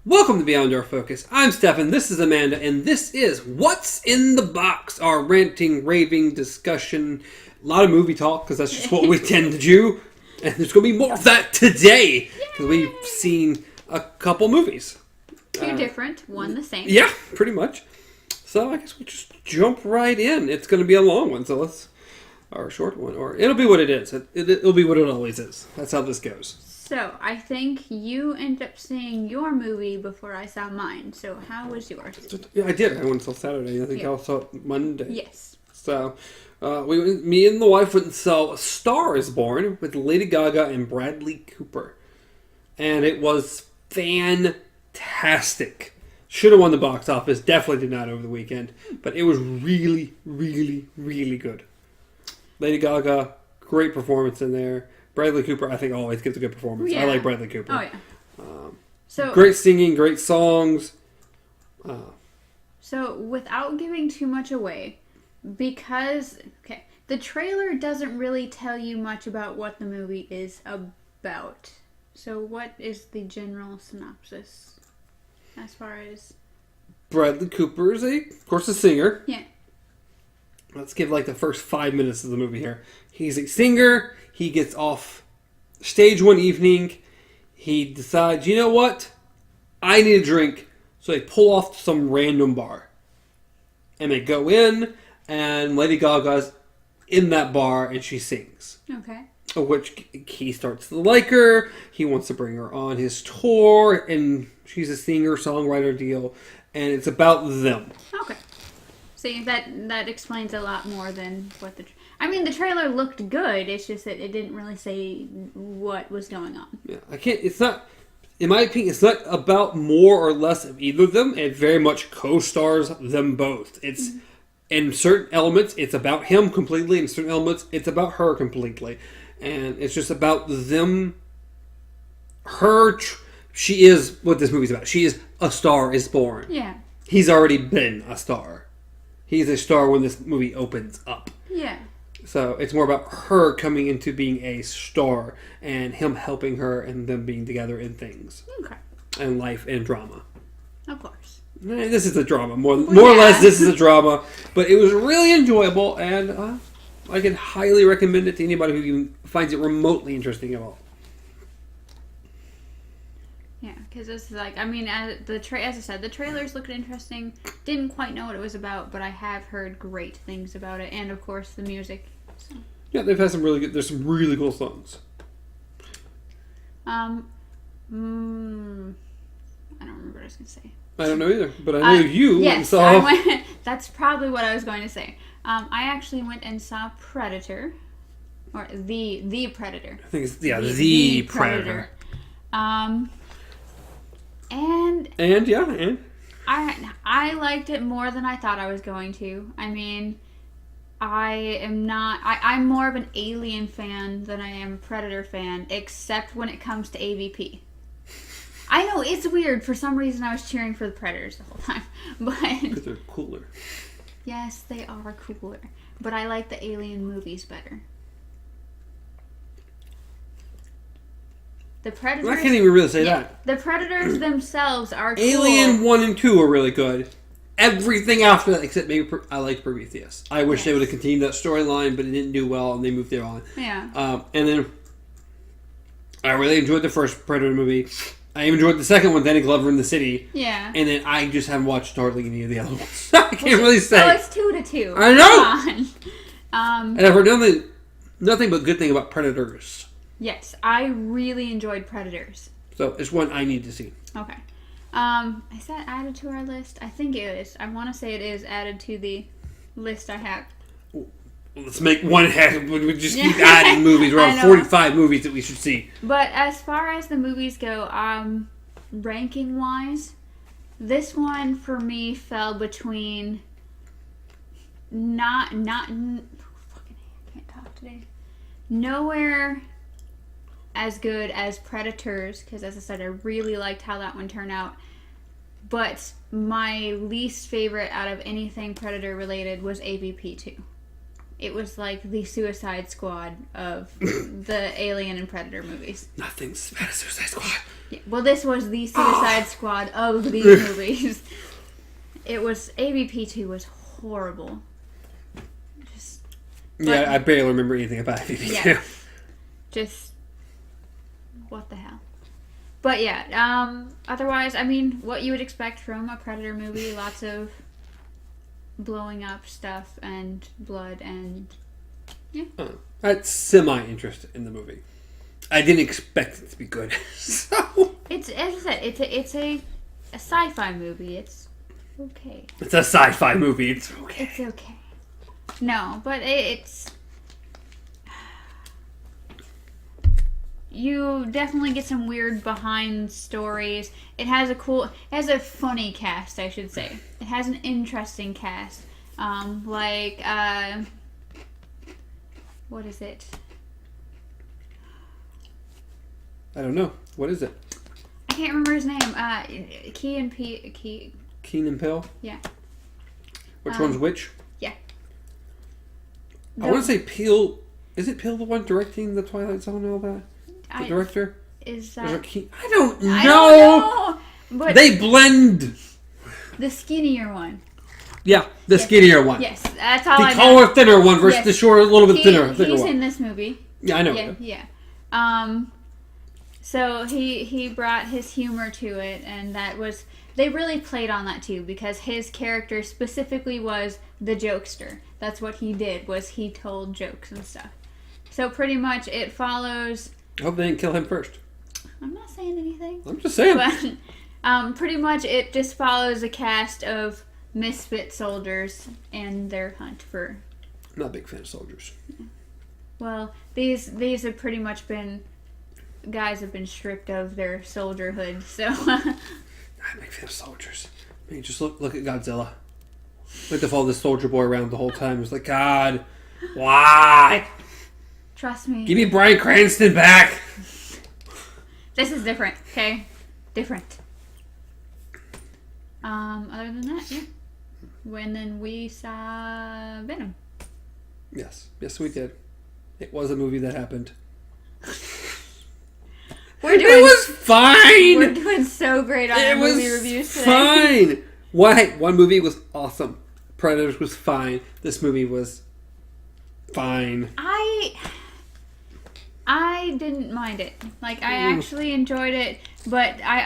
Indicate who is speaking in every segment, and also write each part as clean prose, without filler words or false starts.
Speaker 1: Welcome to Beyond Our Focus. I'm Stefan, this is Amanda, and this is What's in the Box, our ranting, raving discussion. A lot of movie talk, because that's just what we tend to do. And there's going to be more of that today, because we've seen a couple movies.
Speaker 2: Two different, one the same.
Speaker 1: Yeah, pretty much. So I guess we'll just jump right in. It's going to be a long one, or a short one, or it'll be what it is. It'll be what it always is. That's how this goes.
Speaker 2: So, I think you ended up seeing your movie before I saw mine. So, how was yours?
Speaker 1: Yeah, I did. I went until Saturday. I think I saw it Monday.
Speaker 2: Yes.
Speaker 1: So, me and the wife went and saw A Star Is Born with Lady Gaga and Bradley Cooper. And it was fantastic. Should have won the box office. Definitely did not over the weekend. But it was really, really, really good. Lady Gaga, great performance in there. Bradley Cooper, I think, always gives a good performance.
Speaker 2: Yeah.
Speaker 1: I like Bradley Cooper.
Speaker 2: Oh, yeah.
Speaker 1: Great singing, great songs.
Speaker 2: So, without giving too much away, because, the trailer doesn't really tell you much about what the movie is about. So, what is the general synopsis as far as...
Speaker 1: Bradley Cooper is, of course, a singer.
Speaker 2: Yeah.
Speaker 1: Let's give, the first 5 minutes of the movie here. He's a singer. He gets off stage one evening. He decides, you know what? I need a drink. So they pull off to some random bar. And they go in, and Lady Gaga's in that bar, and she sings.
Speaker 2: Okay.
Speaker 1: Which he starts to like her. He wants to bring her on his tour, and she's a singer-songwriter deal. And it's about them.
Speaker 2: Okay. See, that explains a lot more than what the... the trailer looked good. It's just that it didn't really say what was going on.
Speaker 1: Yeah, it's not... In my opinion, it's not about more or less of either of them. It very much co-stars them both. It's... Mm-hmm. In certain elements, it's about him completely. In certain elements, it's about her completely. And it's just about them... She is what this movie's about. She is A Star Is Born.
Speaker 2: Yeah.
Speaker 1: He's already been a star. He's a star when this movie opens up.
Speaker 2: Yeah.
Speaker 1: So it's more about her coming into being a star and him helping her and them being together in things.
Speaker 2: Okay.
Speaker 1: And life and drama.
Speaker 2: Of course.
Speaker 1: This is a drama. More or less, this is a drama. But it was really enjoyable, and I can highly recommend it to anybody who finds it remotely interesting at all.
Speaker 2: Yeah, because it's as I said, the trailers looked interesting. Didn't quite know what it was about, but I have heard great things about it, and of course the music. So.
Speaker 1: Yeah, they've had there's some really cool songs.
Speaker 2: I don't remember what I was going to say.
Speaker 1: I don't know either, but I knew you.
Speaker 2: Yes,
Speaker 1: saw...
Speaker 2: that's probably what I was going to say. I actually went and saw Predator, or the Predator.
Speaker 1: I think it's the Predator.
Speaker 2: And I liked it more than I thought I was going to. I'm more of an Alien fan than I am a Predator fan, except when it comes to AVP. I know, it's weird. For some reason, I was cheering for the Predators the whole time.
Speaker 1: Because they're cooler.
Speaker 2: Yes, they are cooler. But I like the Alien movies better. The Predators...
Speaker 1: I can't even really say that.
Speaker 2: The Predators themselves are cool.
Speaker 1: Alien 1 and 2 are really good. Everything after that, except maybe I liked Prometheus. I wish they would have continued that storyline, but it didn't do well, and they moved it on.
Speaker 2: Yeah.
Speaker 1: And then I really enjoyed the first Predator movie. I enjoyed the second one, Danny Glover in the City.
Speaker 2: Yeah.
Speaker 1: And then I just haven't watched hardly any of the other ones. I can't really say.
Speaker 2: Oh, it's 2-2.
Speaker 1: I know!
Speaker 2: Come on.
Speaker 1: And I've heard nothing but good thing about Predators.
Speaker 2: Yes, I really enjoyed Predators.
Speaker 1: So it's one I need to see.
Speaker 2: Okay. Is that added to our list? I think it is. I want to say it is added to the list I have.
Speaker 1: Let's make one head. We just keep adding movies. We're on 45 movies that we should see.
Speaker 2: But as far as the movies go, ranking wise, this one for me fell between I can't talk today. Nowhere as good as Predators, because as I said, I really liked how that one turned out. But my least favorite out of anything Predator related was AVP 2. it was like the Suicide Squad of the Alien and Predator movies.
Speaker 1: Nothing's as bad as Suicide Squad.
Speaker 2: Yeah, well, this was the Suicide Squad of these movies. It was... AVP2 was horrible.
Speaker 1: Yeah, I barely remember anything about AVP2.
Speaker 2: Yeah. Just... what the hell. But yeah, otherwise, I mean, what you would expect from a Predator movie. Lots of blowing up stuff and blood and... yeah.
Speaker 1: I had semi-interest in the movie. I didn't expect it to be good. So...
Speaker 2: It's, as I said, it's a sci-fi movie. It's okay.
Speaker 1: It's a sci-fi movie. It's okay.
Speaker 2: It's okay. No, but it's... you definitely get some weird behind stories. It has a funny cast, I should say. It has an interesting cast. What is it?
Speaker 1: I don't know. What is it?
Speaker 2: I can't remember his name. Key.
Speaker 1: Keenan Peele?
Speaker 2: Yeah.
Speaker 1: Which one's which?
Speaker 2: Yeah.
Speaker 1: I want to say Peele. Is it Peele the one directing the Twilight Zone and all that? The director?
Speaker 2: Is
Speaker 1: I don't know.
Speaker 2: I don't know. But
Speaker 1: they blend.
Speaker 2: The skinnier one.
Speaker 1: Yeah, the skinnier one.
Speaker 2: Yes, that's all
Speaker 1: the
Speaker 2: I know.
Speaker 1: taller, thinner one versus the shorter, a little bit thinner
Speaker 2: He's
Speaker 1: one.
Speaker 2: in this movie.
Speaker 1: Yeah, I know.
Speaker 2: Yeah. So he brought his humor to it, and that was... they really played on that too, because his character specifically was the jokester. That's what he did, was he told jokes and stuff. So pretty much it follows...
Speaker 1: I hope they didn't kill him first.
Speaker 2: I'm not saying anything.
Speaker 1: I'm just saying.
Speaker 2: But pretty much it just follows a cast of misfit soldiers and their hunt for...
Speaker 1: I'm not a big fan of soldiers.
Speaker 2: Well, these have pretty much been... guys have been stripped of their soldierhood, so...
Speaker 1: I'm not a big fan of soldiers. I mean, just look at Godzilla. Like to follow this soldier boy around the whole time. It was like, God, why?
Speaker 2: Trust me.
Speaker 1: Give me Bryan Cranston back.
Speaker 2: This is different, okay? Different. Other than that, yeah. Then we saw Venom.
Speaker 1: Yes, we did. It was a movie that happened. It was fine.
Speaker 2: We're doing so great on our movie reviews today.
Speaker 1: Fine. One movie was awesome. Predators was fine. This movie was fine.
Speaker 2: I didn't mind it. Like, I actually enjoyed it, but I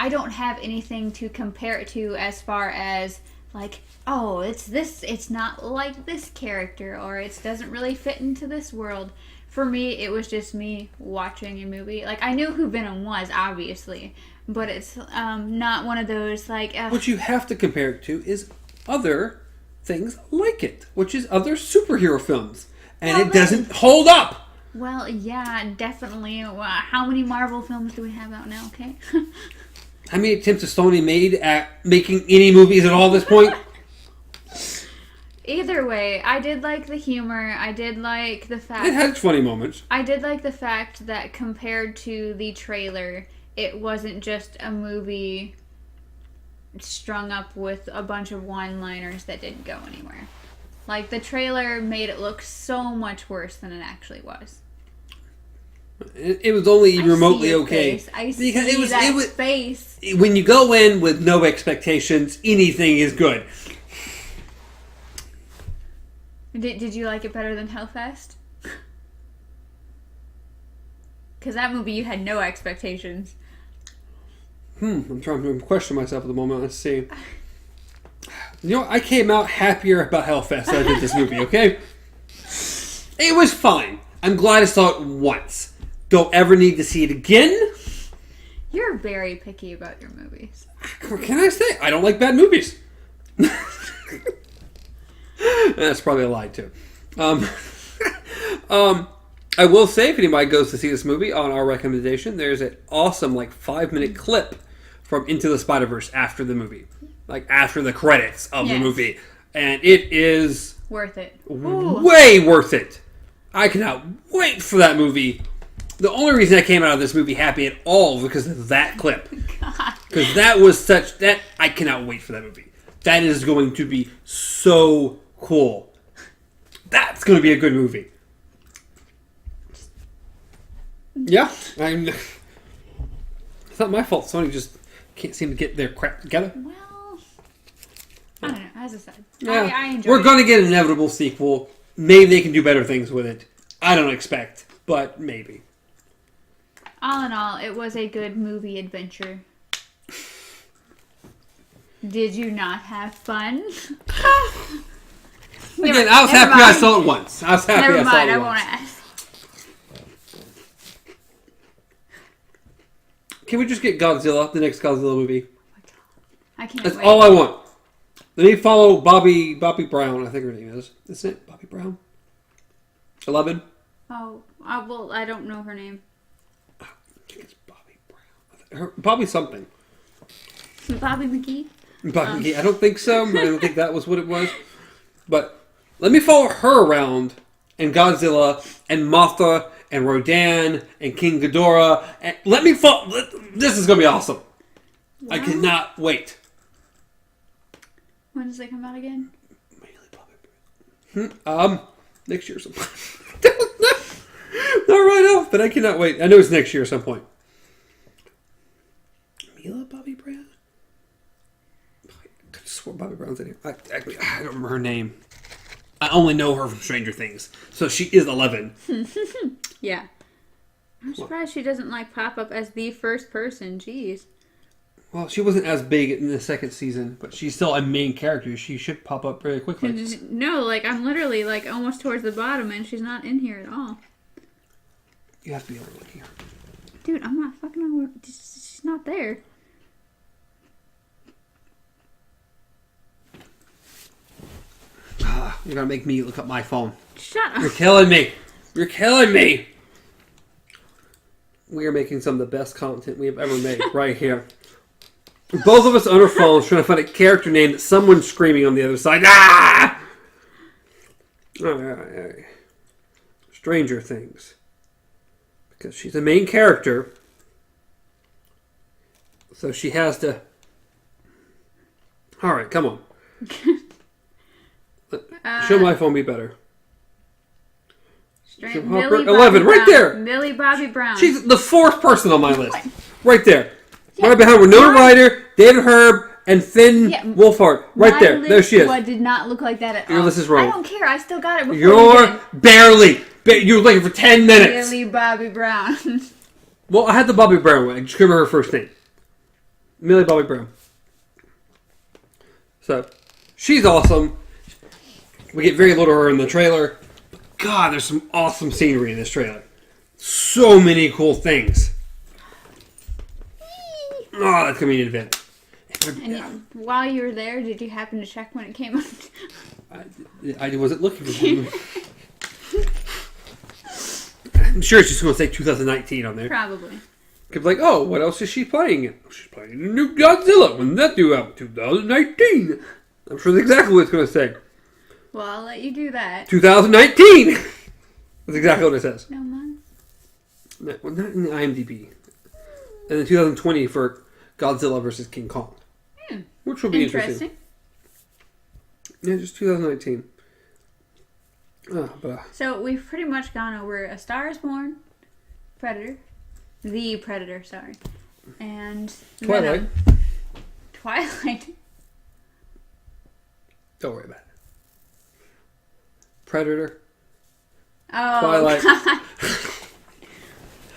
Speaker 2: don't have anything to compare it to as far as, like, oh, it's not like this character, or it doesn't really fit into this world. For me, it was just me watching a movie. Like, I knew who Venom was, obviously, but it's not one of those, like...
Speaker 1: What you have to compare it to is other things like it, which is other superhero films. And it doesn't hold up!
Speaker 2: Well, yeah, definitely. How many Marvel films do we have out now, okay?
Speaker 1: How many attempts has Sony made at making any movies at all at this point?
Speaker 2: Either way, I did like the humor. I did like the fact...
Speaker 1: It had funny moments.
Speaker 2: I did like the fact that compared to the trailer, it wasn't just a movie strung up with a bunch of one-liners that didn't go anywhere. Like, the trailer made it look so much worse than it actually was.
Speaker 1: It was only remotely okay.
Speaker 2: I see that face.
Speaker 1: When you go in with no expectations, anything is good.
Speaker 2: Did you like it better than Hellfest? Because that movie, you had no expectations.
Speaker 1: I'm trying to question myself at the moment. Let's see. You know, I came out happier about Hellfest than I did this movie, okay? It was fine. I'm glad I saw it once. Don't ever need to see it again.
Speaker 2: You're very picky about your movies.
Speaker 1: What can I say? I don't like bad movies. That's probably a lie, too. I will say, if anybody goes to see this movie on our recommendation, there's an awesome, 5-minute clip from Into the Spider-Verse after the movie. After the credits of the movie. And it is...
Speaker 2: worth it.
Speaker 1: Way worth it. I cannot wait for that movie. The only reason I came out of this movie happy at all was because of that clip. Because that was such... I cannot wait for that movie. That is going to be so cool. That's going to be a good movie. Yeah, it's not my fault. Sony just can't seem to get their crap together.
Speaker 2: Well, I don't know. As I said,
Speaker 1: Yeah,
Speaker 2: I enjoy
Speaker 1: we're
Speaker 2: it.
Speaker 1: going to get an inevitable sequel. Maybe they can do better things with it. I don't expect, but maybe.
Speaker 2: All in all, it was a good movie adventure. Did you not have fun?
Speaker 1: Again, I was happy I saw it once. I was happy
Speaker 2: Never
Speaker 1: I saw
Speaker 2: mind,
Speaker 1: it
Speaker 2: I
Speaker 1: once.
Speaker 2: won't ask.
Speaker 1: Can we just get Godzilla, the next Godzilla movie?
Speaker 2: I can't
Speaker 1: That's
Speaker 2: wait.
Speaker 1: all I want. Let me follow Bobby Brown, I think her name is. Isn't it Bobby Brown? 11?
Speaker 2: Oh, well, I don't know her name.
Speaker 1: I think it's Bobby Brown. Bobby something.
Speaker 2: Bobby McGee?
Speaker 1: Bobby McGee. I don't think so. I don't think that was what it was. But let me follow her around and Godzilla and Mothra and Rodan and King Ghidorah. And let me follow. This is going to be awesome. I
Speaker 2: Wow.
Speaker 1: cannot wait.
Speaker 2: When does it come out again?
Speaker 1: Next year sometime. Not right off, but I cannot wait. I know it's next year at some point. Mila Bobby Brown? I could have swore Bobby Brown's in here. I don't remember her name. I only know her from Stranger Things. So she is 11.
Speaker 2: Yeah. I'm surprised she doesn't pop up as the first person. Jeez.
Speaker 1: Well, she wasn't as big in the second season, but she's still a main character. She should pop up very quickly.
Speaker 2: No, I'm literally almost towards the bottom and she's not in here at all.
Speaker 1: You have to be overlooking her.
Speaker 2: Dude, I'm not fucking over. She's not there.
Speaker 1: You're going to make me look up my phone.
Speaker 2: Shut
Speaker 1: You're
Speaker 2: up.
Speaker 1: killing me. You're killing me. We are making some of the best content we have ever made right here. Both of us on our phones trying to find a character name that someone's screaming on the other side. Ah! All right. Stranger Things. Because she's the main character. So she has to... All right, come on. Show my phone be better.
Speaker 2: Millie
Speaker 1: 11, right there.
Speaker 2: Millie Bobby Brown.
Speaker 1: She's the fourth person on my list. Right there. Yeah. Right behind Winona Ryder, David Herb, and Finn Wolfhard. Right there. There she is.
Speaker 2: What did not look like that at all.
Speaker 1: Your list is wrong.
Speaker 2: I don't care. I still got it before
Speaker 1: You're barely. You were looking for 10 minutes.
Speaker 2: Millie Bobby Brown.
Speaker 1: Well, I had the Bobby Brown one. I just remember her first name. Millie Bobby Brown. So, she's awesome. We get very little of her in the trailer. God, there's some awesome scenery in this trailer. So many cool things. Oh, that's going to be an event.
Speaker 2: And while you were there, did you happen to check when it came out?
Speaker 1: I wasn't looking for one. I'm sure it's just going to say 2019 on there.
Speaker 2: Probably.
Speaker 1: Could be like, oh, what else is she playing in? She's playing in the new Godzilla. When did that do out? 2019. I'm sure that's exactly what it's going to say.
Speaker 2: Well, I'll let you do that.
Speaker 1: 2019! That's exactly what it says.
Speaker 2: No months.
Speaker 1: No, well, not in the IMDb. And then 2020 for Godzilla vs. King Kong. Which will be interesting. Yeah, just 2019.
Speaker 2: So we've pretty much gone over A Star is Born, Predator, The Predator, sorry, and
Speaker 1: Twilight.
Speaker 2: Venom. Twilight.
Speaker 1: Don't worry about it. Predator.
Speaker 2: Oh,
Speaker 1: Twilight.
Speaker 2: God.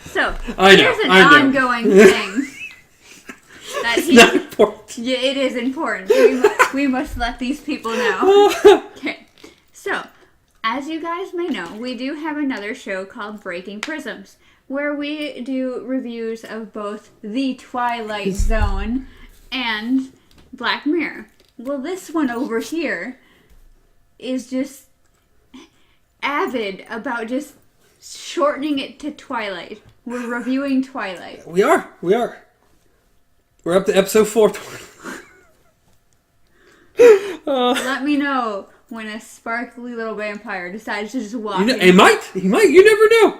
Speaker 2: So
Speaker 1: I know,
Speaker 2: here's an
Speaker 1: I know.
Speaker 2: ongoing thing that
Speaker 1: It's not important.
Speaker 2: Yeah, it is important. We must let these people know. Okay, so as you guys may know, we do have another show called Breaking Prisms, where we do reviews of both The Twilight Zone and Black Mirror. Well, this one over here is just avid about just shortening it to Twilight. We're reviewing Twilight.
Speaker 1: We are. We're up to episode 4.
Speaker 2: Let me know when a sparkly little vampire decides to just walk in.
Speaker 1: He might. You never know.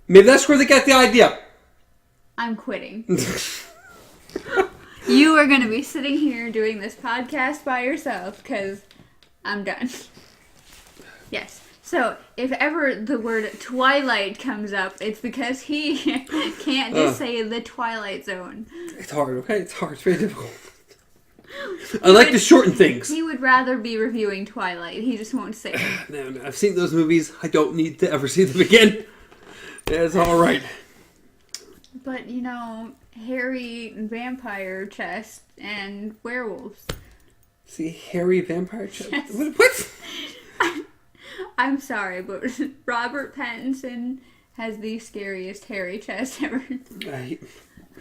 Speaker 1: Maybe that's where they got the idea.
Speaker 2: I'm quitting. You are going to be sitting here doing this podcast by yourself because I'm done. Yes. So, if ever the word Twilight comes up, it's because he can't just say the Twilight Zone.
Speaker 1: It's hard, okay? It's hard. It's very difficult. I like to shorten things.
Speaker 2: He would rather be reviewing Twilight. He just won't say it.
Speaker 1: No, I've seen those movies. I don't need to ever see them again. It's all right.
Speaker 2: But, you know, hairy vampire chest and werewolves.
Speaker 1: See, hairy vampire chest?
Speaker 2: Yes.
Speaker 1: What?
Speaker 2: I'm sorry, but Robert Pattinson has the scariest hairy chest ever.
Speaker 1: Him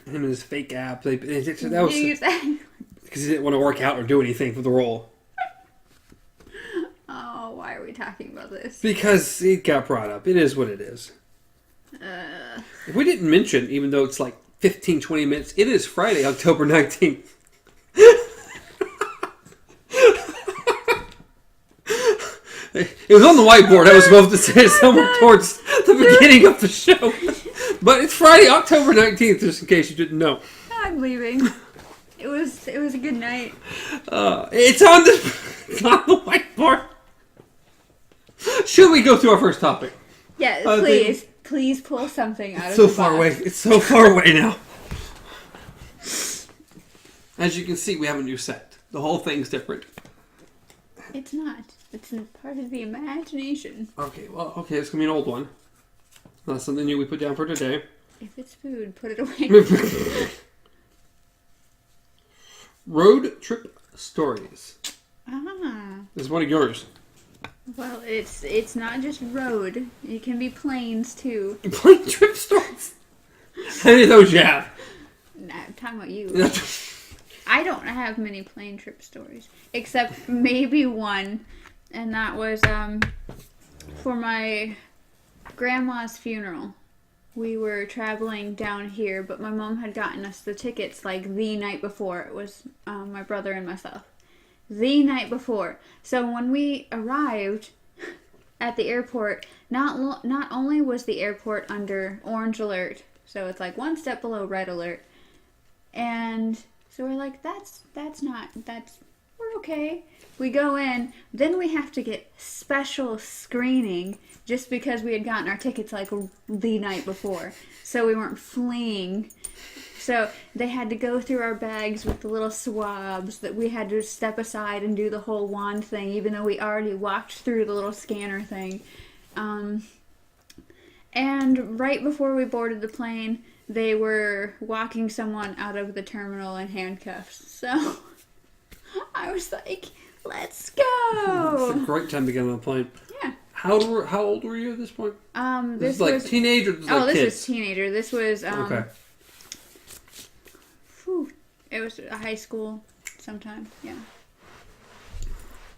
Speaker 1: and his fake abs. That was
Speaker 2: Exactly.
Speaker 1: because he didn't want to work out or do anything for the role.
Speaker 2: Oh, why are we talking about this?
Speaker 1: Because it got brought up. It is what it is. If we didn't mention, even though it's like 15, 20 minutes, it is Friday, October 19th. It was on the whiteboard. I was supposed to say it somewhere towards the beginning of the show. But it's Friday, October 19th, just in case you didn't know.
Speaker 2: I'm leaving. It was a good night.
Speaker 1: It's on the whiteboard. Should we go through our first topic?
Speaker 2: Yeah, please pull something out of
Speaker 1: So
Speaker 2: the
Speaker 1: far
Speaker 2: box.
Speaker 1: away. It's so far away now. As you can see, we have a new set. The whole thing's different.
Speaker 2: It's not. It's a part of the imagination.
Speaker 1: Okay, it's gonna be an old one. That's something new we put down for today.
Speaker 2: If it's food, put it away.
Speaker 1: Road trip stories. This is one of yours.
Speaker 2: Well, it's not just road. It can be planes too.
Speaker 1: Plane trip stories. How many of those you have?
Speaker 2: Nah, I'm talking about you. I don't have many plane trip stories, except maybe one, and that was for my grandma's funeral. We were traveling down here, but my mom had gotten us the tickets like the night before. It was my brother and myself. The night before. So when we arrived at the airport, not only was the airport under orange alert, so it's like one step below red alert, and so we're like, we're okay. We go in, then we have to get special screening just because we had gotten our tickets like the night before. So we weren't fleeing. So they had to go through our bags with the little swabs that we had to step aside and do the whole wand thing, even though we already walked through the little scanner thing. And right before we boarded the plane, they were walking someone out of the terminal in handcuffs. So I was like, let's go.
Speaker 1: It's a great time to get on the plane.
Speaker 2: Yeah.
Speaker 1: How old were you at this point?
Speaker 2: This
Speaker 1: is like teenager.
Speaker 2: This
Speaker 1: kids?
Speaker 2: was teenager. This was
Speaker 1: okay.
Speaker 2: It was a high school sometime. Yeah.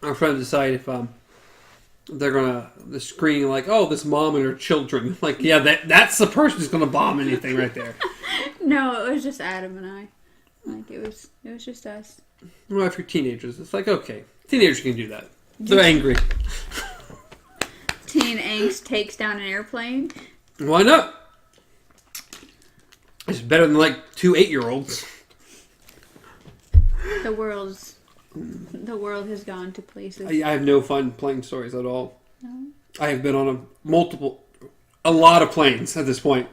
Speaker 1: I'm trying to decide if they're gonna the screening like, oh, this mom and her children. Like, yeah, that's the person who's gonna bomb anything right there.
Speaker 2: No, it was just Adam and I. Like it was just us.
Speaker 1: Well, if you're teenagers, it's like, okay, teenagers can do that. They're angry.
Speaker 2: Teen angst takes down an airplane.
Speaker 1: Why not? It's better than like 2 8-year-olds.
Speaker 2: The world has gone to places.
Speaker 1: I have no fun plane stories at all.
Speaker 2: No?
Speaker 1: I have been on a lot of planes at this point.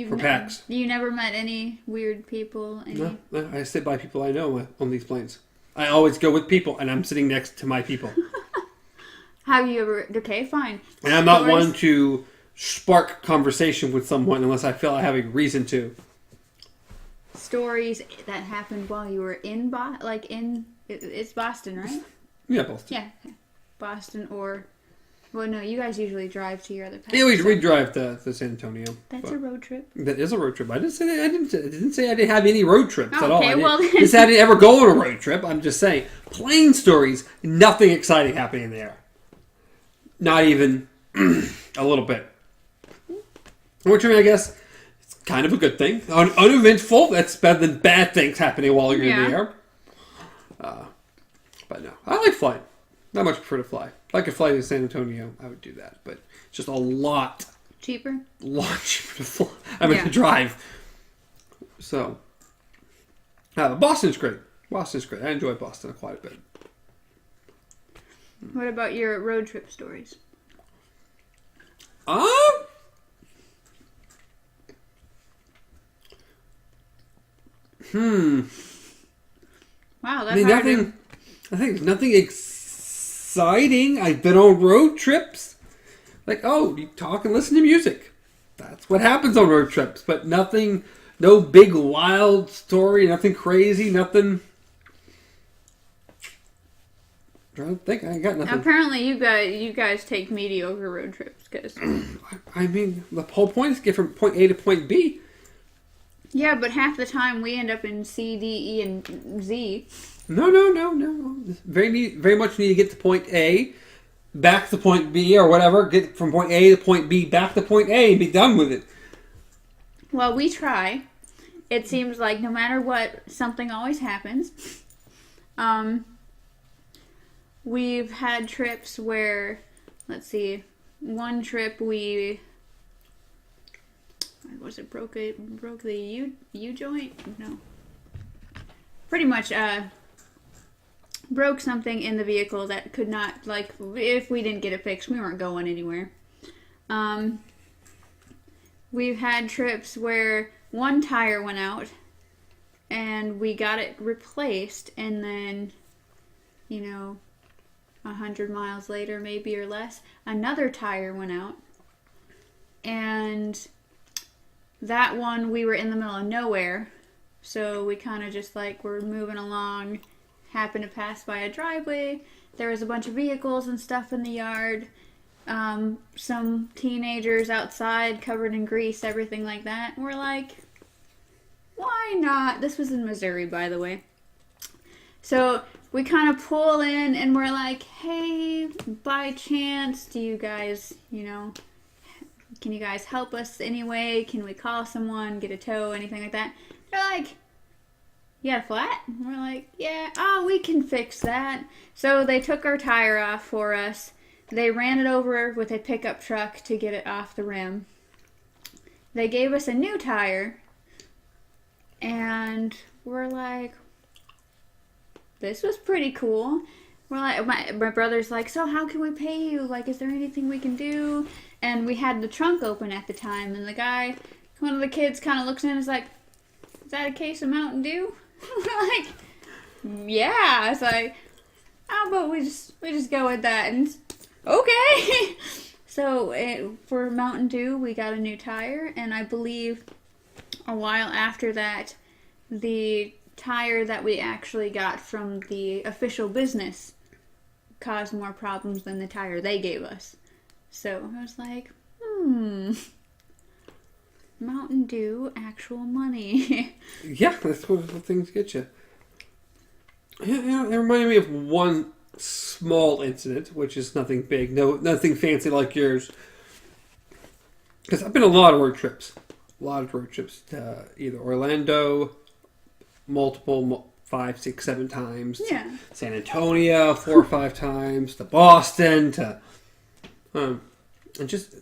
Speaker 1: For PAX.
Speaker 2: You never met any weird people?
Speaker 1: No, I sit by people I know on these planes. I always go with people, and I'm sitting next to my people.
Speaker 2: Have you ever... Okay, fine.
Speaker 1: And I'm not one to spark conversation with someone unless I feel I have a reason to.
Speaker 2: Stories that happened while you were in it's Boston, right?
Speaker 1: Yeah, Boston.
Speaker 2: Yeah, okay. Boston or... Well, no, you guys usually drive to your other PAX.
Speaker 1: Yeah, we drive to San Antonio.
Speaker 2: That's a road trip.
Speaker 1: That is a road trip. I didn't say I didn't have any road trips at all.
Speaker 2: Okay, well then.
Speaker 1: I didn't say I didn't ever go on a road trip. I'm just saying, plane stories, nothing exciting happening there. Not even a little bit. Which, I mean, I guess it's kind of a good thing. Uneventful, that's better than bad things happening while you're in the air. But no, I like flying. I much prefer to fly. If I could fly to San Antonio, I would do that. But it's just a lot
Speaker 2: cheaper
Speaker 1: to fly. To drive. So, But Boston's great. Boston's great. I enjoy Boston quite a bit.
Speaker 2: What about your road trip stories?
Speaker 1: Wow,
Speaker 2: Wow,
Speaker 1: I mean, nothing. I think nothing exciting. I've been on road trips. Like, you talk and listen to music. That's what happens on road trips. But nothing, no big wild story, nothing crazy, nothing. I don't think I got nothing.
Speaker 2: Apparently, you guys take mediocre road trips, because.
Speaker 1: I mean, the whole point is to get from point A to point B.
Speaker 2: Yeah, but half the time we end up in C, D, E, and Z.
Speaker 1: No. Very much need to get to point A, back to point B, or whatever. Get from point A to point B, back to point A, and be done with it.
Speaker 2: Well, we try. It seems like no matter what, something always happens. We've had trips where, let's see, one trip we, was it broke the U joint? No. Pretty much broke something in the vehicle that could not, like, if we didn't get it fixed, we weren't going anywhere. We've had trips where one tire went out and we got it replaced, and then, 100 miles later, maybe, or less, another tire went out. And that one, we were in the middle of nowhere. So we kind of just were moving along, happened to pass by a driveway. There was a bunch of vehicles and stuff in the yard. Some teenagers outside covered in grease, everything like that. And we're like, why not? This was in Missouri, by the way. So we kind of pull in and we're like, hey, by chance, do you guys, can you guys help us anyway? Can we call someone, get a tow, anything like that? They're like, you got a flat? And we're like, yeah, we can fix that. So they took our tire off for us. They ran it over with a pickup truck to get it off the rim. They gave us a new tire. And we're like, this was pretty cool. We're like, my brother's like, so how can we pay you? Like, is there anything we can do? And we had the trunk open at the time, and the guy, one of the kids, kind of looks in and is like, is that a case of Mountain Dew? We're like, yeah. It's like, but we just go with that, and okay. So for Mountain Dew, we got a new tire, and I believe a while after that, the tire that we actually got from the official business caused more problems than the tire they gave us. So I was like, Mountain Dew, actual money.
Speaker 1: Yeah, that's what things get you. It reminded me of one small incident, which is nothing big, nothing fancy like yours. Because I've been on a lot of road trips. To either Orlando, multiple 5, 6, 7 times.
Speaker 2: Yeah.
Speaker 1: San Antonio 4 or 5 times. To Boston. And just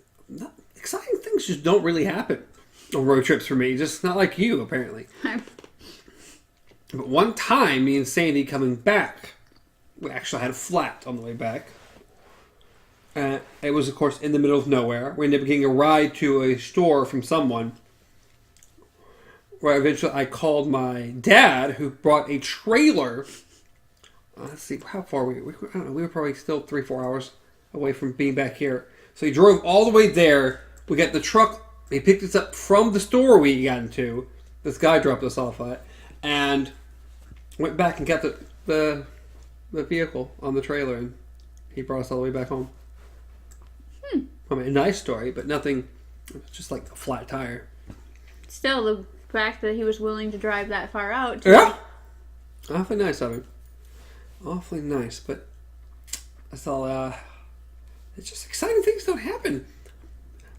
Speaker 1: exciting things just don't really happen on road trips for me. Just not like you, apparently. But one time, me and Sandy coming back, we actually had a flat on the way back. It was, of course, in the middle of nowhere. We ended up getting a ride to a store from someone. Where eventually I called my dad, who brought a trailer. Let's see, how far were we? I don't know, we were probably still 3-4 hours away from being back here. So he drove all the way there. We got the truck. He picked us up from the store we got into. This guy dropped us off at. And went back and got the vehicle on the trailer. And he brought us all the way back home. I mean, a nice story, but nothing. It was just like a flat tire.
Speaker 2: Still, the fact that he was willing to drive that far out.
Speaker 1: Yeah. Awfully nice of him. Awfully nice, but that's all. It's just exciting things don't happen.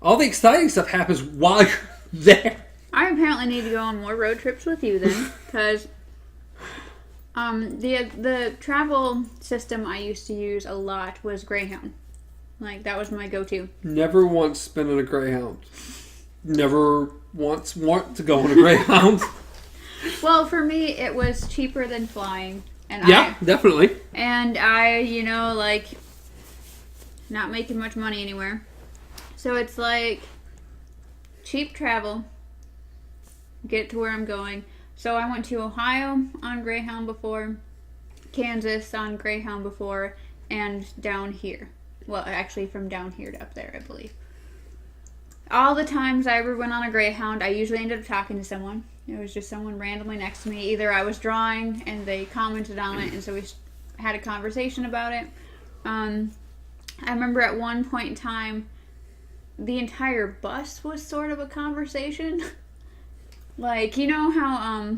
Speaker 1: All the exciting stuff happens while you're there.
Speaker 2: I apparently need to go on more road trips with you then, because the travel system I used to use a lot was Greyhound. Like, that was my go-to.
Speaker 1: Never once been on a Greyhound. Never once want to go on a Greyhound.
Speaker 2: Well, for me, it was cheaper than flying. And
Speaker 1: definitely.
Speaker 2: And I, like, not making much money anywhere. So it's like cheap travel, get to where I'm going. So I went to Ohio on Greyhound before, Kansas on Greyhound before, and down here. Well, actually from down here to up there, I believe. All the times I ever went on a Greyhound, I usually ended up talking to someone. It was just someone randomly next to me. Either I was drawing and they commented on it, and so we had a conversation about it. I remember at one point in time, the entire bus was sort of a conversation. Like, you know how,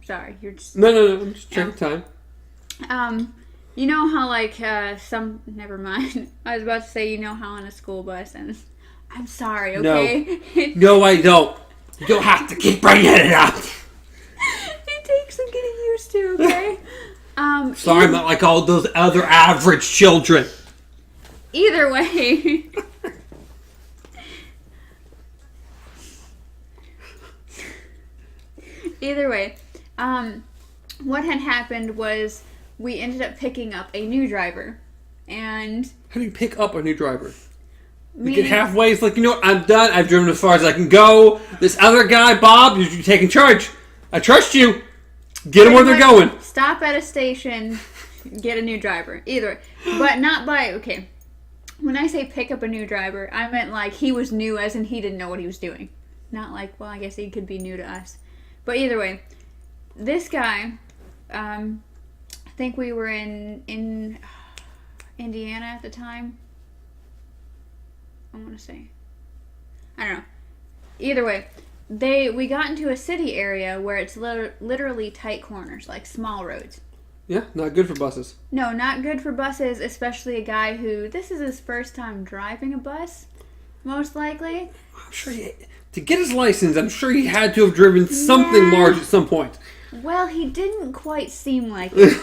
Speaker 2: sorry, you're just...
Speaker 1: No, I'm just checking time.
Speaker 2: You know how, like, never mind. I was about to say, you know how on a school bus, and I'm sorry, okay?
Speaker 1: No, I don't. You don't have to keep bringing it up.
Speaker 2: It takes some getting used to, okay?
Speaker 1: Sorry, I'm not like all those other average children.
Speaker 2: Either way. What had happened was we ended up picking up a new driver. And...
Speaker 1: How do you pick up a new driver? You get halfway, it's like, you know what, I'm done. I've driven as far as I can go. This other guy, Bob, you're taking charge. I trust you. Get them where they're going.
Speaker 2: Stop at a station, get a new driver. Either. But not by... Okay. When I say pick up a new driver, I meant like he was new as in he didn't know what he was doing. Not like, well, I guess he could be new to us. But either way, this guy, I think we were in Indiana at the time. I want to say. I don't know. Either way, we got into a city area where it's literally tight corners, like small roads.
Speaker 1: Yeah, not good for buses.
Speaker 2: No, not good for buses, especially a guy who, this is his first time driving a bus, most likely.
Speaker 1: I'm sure to get his license, I'm sure he had to have driven something large at some point.
Speaker 2: Well, he didn't quite seem like it.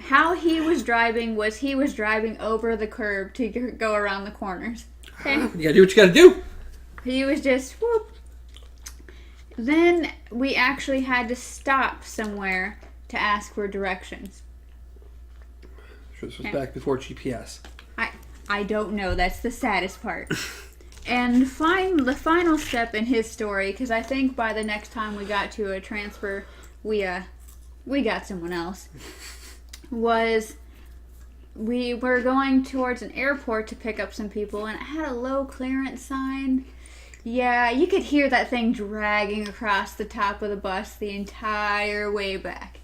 Speaker 2: How he was driving was he was driving over the curb to go around the corners. Okay?
Speaker 1: You gotta do what you gotta do.
Speaker 2: He was just, whoop. Then we actually had to stop somewhere to ask for directions.
Speaker 1: Sure, this was back before GPS.
Speaker 2: I don't know. That's the saddest part. And the final step in his story, because I think by the next time we got to a transfer, we got someone else, was we were going towards an airport to pick up some people, and it had a low clearance sign. Yeah, you could hear that thing dragging across the top of the bus the entire way back.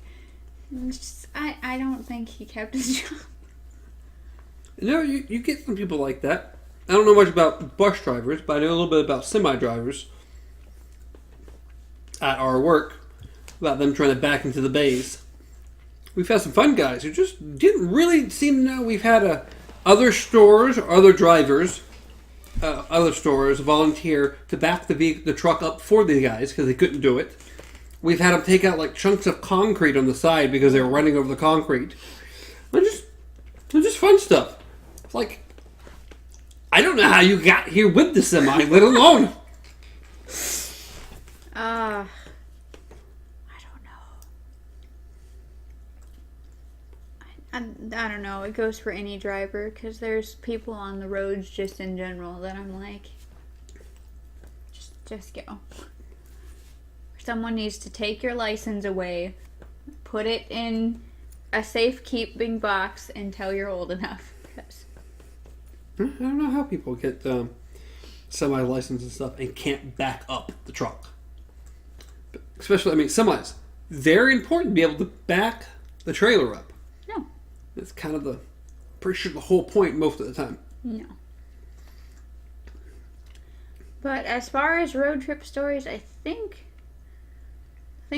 Speaker 2: I don't think he kept his job.
Speaker 1: You get some people like that. I don't know much about bus drivers, but I know a little bit about semi-drivers at our work, about them trying to back into the bays. We've had some fun guys who just didn't really seem to know. We've had other stores or other drivers, other stores volunteer to back the truck up for the guys because they couldn't do it. We've had them take out like chunks of concrete on the side because they were running over the concrete. It's just fun stuff. It's like, I don't know how you got here with the semi, let alone.
Speaker 2: I don't know. I don't know. It goes for any driver because there's people on the roads just in general that I'm like, just go. Someone needs to take your license away, put it in a safekeeping box until you're old enough. Cause...
Speaker 1: I don't know how people get semi-license and stuff and can't back up the truck. But especially, semis. Very important to be able to back the trailer up.
Speaker 2: No.
Speaker 1: It's kind of pretty sure the whole point most of the time.
Speaker 2: No. But as far as road trip stories, I think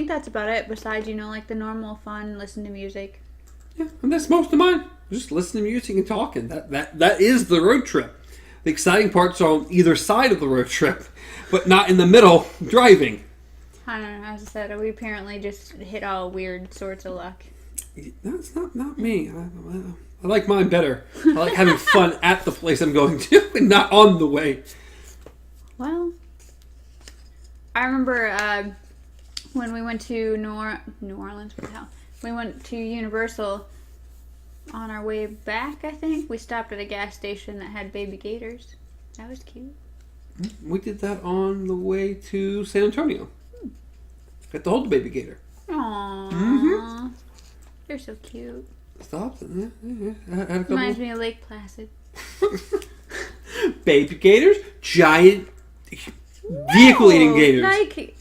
Speaker 2: that's about it. Besides, like the normal fun, listen to music.
Speaker 1: Yeah, and that's most of mine. Just listening to music and talking. That is the road trip. The exciting parts are on either side of the road trip, but not in the middle driving.
Speaker 2: I don't know. As I said, we apparently just hit all weird sorts of luck.
Speaker 1: That's not me. I like mine better. I like having fun at the place I'm going to and not on the way.
Speaker 2: Well, I remember when we went to New Orleans, what the hell? We went to Universal on our way back, I think. We stopped at a gas station that had baby gators. That was cute.
Speaker 1: We did that on the way to San Antonio. Got to hold the baby gator.
Speaker 2: Aww.
Speaker 1: Mm-hmm.
Speaker 2: They're so cute.
Speaker 1: Stop. Yeah. I had a couple.
Speaker 2: Reminds me of Lake Placid.
Speaker 1: Baby gators, giant vehicle-eating gators.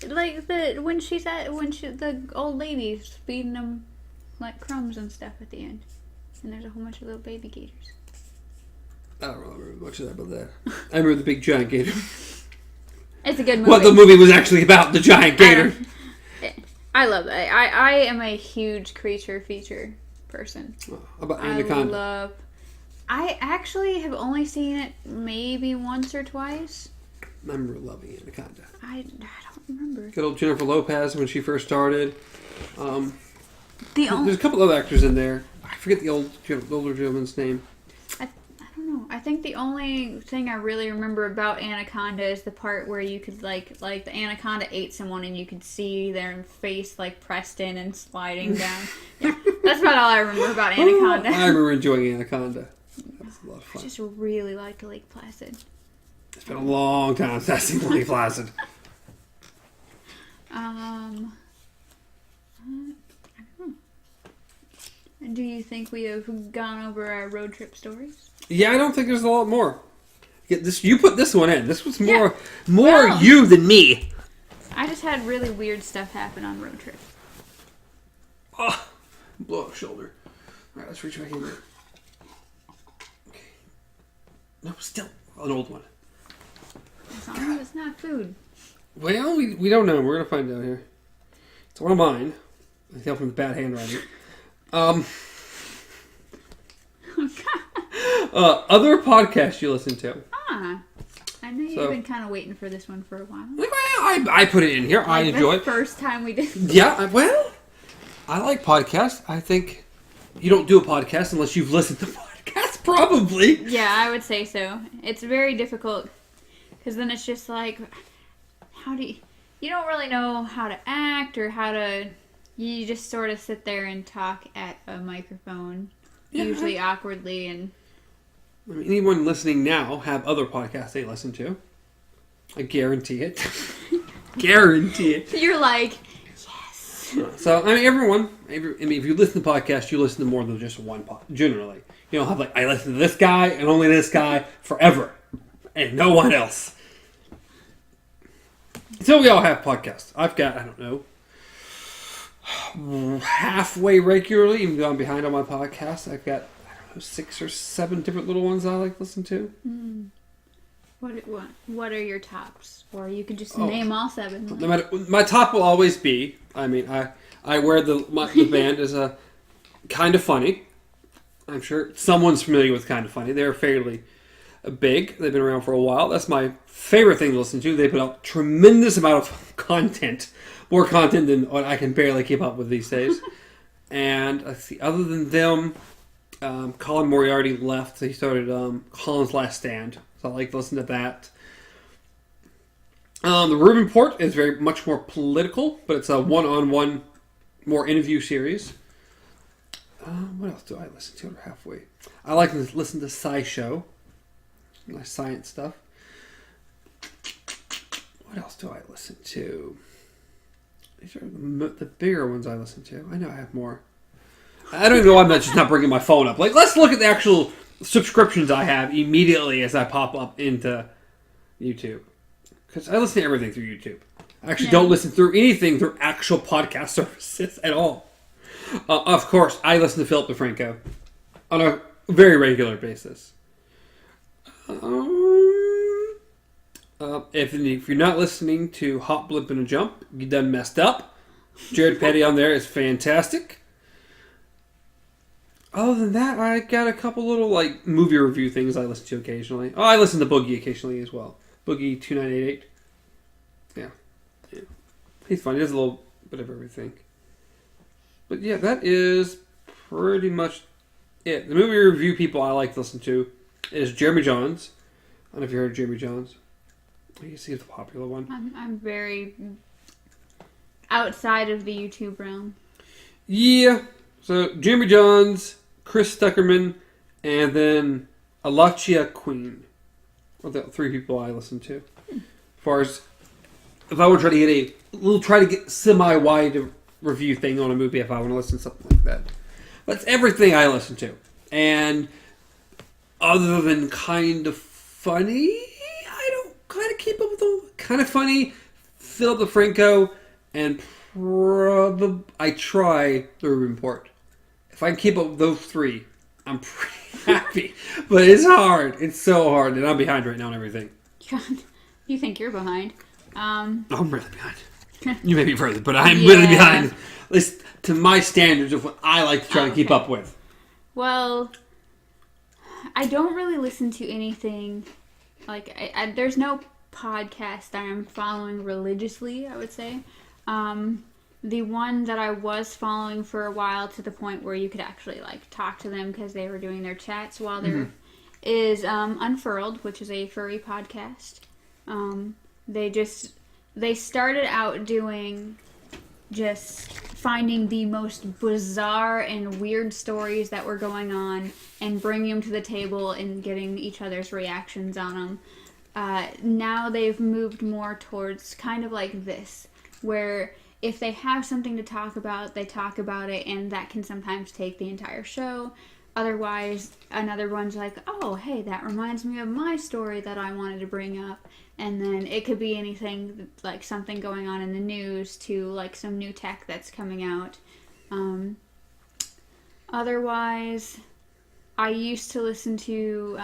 Speaker 2: Like the old lady's feeding them like crumbs and stuff at the end, and there's a whole bunch of little baby gators.
Speaker 1: I don't remember much about that. I remember the big giant gator.
Speaker 2: It's a good movie.
Speaker 1: What the movie was actually about, the giant gator.
Speaker 2: I love that. I am a huge creature feature person.
Speaker 1: How about Anaconda?
Speaker 2: I actually have only seen it maybe once or twice.
Speaker 1: I remember loving Anaconda.
Speaker 2: I don't remember.
Speaker 1: Good old Jennifer Lopez when she first started.
Speaker 2: There's
Speaker 1: a couple other actors in there. I forget the older gentleman's name.
Speaker 2: I don't know. I think the only thing I really remember about Anaconda is the part where you could like the anaconda ate someone and you could see their face like pressed in and sliding down. Yeah, that's about all I remember about Anaconda.
Speaker 1: I remember enjoying Anaconda. That was a lot of fun.
Speaker 2: I just really liked Lake Placid.
Speaker 1: It's been a long time since I've seen Lake Placid.
Speaker 2: I don't know. Do you think we have gone over our road trip stories?
Speaker 1: Yeah, I don't think there's a lot more. You put this one in. This was more
Speaker 2: Well,
Speaker 1: you than me.
Speaker 2: I just had really weird stuff happen on road trips.
Speaker 1: Oh, blow up shoulder. All right, let's reach back in there. Okay. No, still an old one.
Speaker 2: As long as it's not food.
Speaker 1: Well, we don't know. We're gonna find out here. It's one of mine. I can tell from the bad handwriting. Other podcasts you listen to.
Speaker 2: I know you've been kind of waiting for this one for a while.
Speaker 1: Well, I put it in here. I enjoy it.
Speaker 2: First time we did.
Speaker 1: Yeah, well, I like podcasts. I think you don't do a podcast unless you've listened to podcasts, probably.
Speaker 2: Yeah, I would say so. It's very difficult because then it's just like, you don't really know how to act or how to. You just sort of sit there and talk at a microphone, usually awkwardly and.
Speaker 1: I mean, anyone listening now have other podcasts they listen to. I guarantee it. Guarantee it.
Speaker 2: You're like, yes.
Speaker 1: So, I mean, if you listen to podcasts, you listen to more than just one podcast, generally. You don't have like, I listen to this guy and only this guy forever. And no one else. So we all have podcasts. I've got, I don't know, halfway regularly, even though I'm behind on my podcasts, I've got 6 or 7 different little ones I like to listen to.
Speaker 2: What are your tops? Or you could just name all 7.
Speaker 1: No matter, my top will always be, I mean, I wear the band as a Kind of Funny. I'm sure someone's familiar with Kind of Funny. They're fairly big. They've been around for a while. That's my favorite thing to listen to. They put out a tremendous amount of content. More content than what I can barely keep up with these days. And let's see, other than them, Colin Moriarty left. He started Colin's Last Stand. So I like to listen to that. The Room Report is very much more political, but it's a one-on-one, more interview series. What else do I listen to? We're halfway. I like to listen to SciShow. My science stuff. What else do I listen to? These are the bigger ones I listen to. I know I have more. I don't even know why I'm just not bringing my phone up. Like, let's look at the actual subscriptions I have immediately as I pop up into YouTube. Because I listen to everything through YouTube. I actually don't listen through anything through actual podcast services at all. Of course, I listen to Philip DeFranco on a very regular basis. If you're not listening to Hop, Blip, and a Jump, you done messed up. Jared Petty on there is fantastic. Other than that, I got a couple little like movie review things I listen to occasionally. Oh, I listen to Boogie occasionally as well. Boogie 2988. Yeah. He's fun. He does a little bit of everything. But yeah, that is pretty much it. The movie review people I like to listen to is Jeremy Johns. I don't know if you heard of Jeremy Johns. You see the popular one.
Speaker 2: I'm very outside of the YouTube realm.
Speaker 1: Yeah. So, Jeremy Johns, Chris Stuckerman, and then Alachia Queen. Are the 3 people I listen to. As far as, if I want to try to get semi-wide review thing on a movie, if I want to listen to something like that. That's everything I listen to. And other than kind of funny, I don't kind of keep up with them. Kind of funny, Philip DeFranco, and I try the Reuben Port. If I can keep up with those 3, I'm pretty happy. But it's hard. It's so hard. And I'm behind right now on everything.
Speaker 2: God, you think you're behind.
Speaker 1: I'm really behind. You may be further, but I'm really behind. At least to my standards of what I like to try to keep up with.
Speaker 2: Well, I don't really listen to anything. Like, there's no podcast that I'm following religiously, I would say. The one that I was following for a while to the point where you could actually, like, talk to them because they were doing their chats while they're... is Unfurled, which is a furry podcast. They started out doing just finding the most bizarre and weird stories that were going on and bringing them to the table and getting each other's reactions on them. Now they've moved more towards kind of like this, where if they have something to talk about, they talk about it, and that can sometimes take the entire show. Otherwise, another one's like, oh, hey, that reminds me of my story that I wanted to bring up. And then it could be anything, like something going on in the news to like some new tech that's coming out. Otherwise, I used to listen to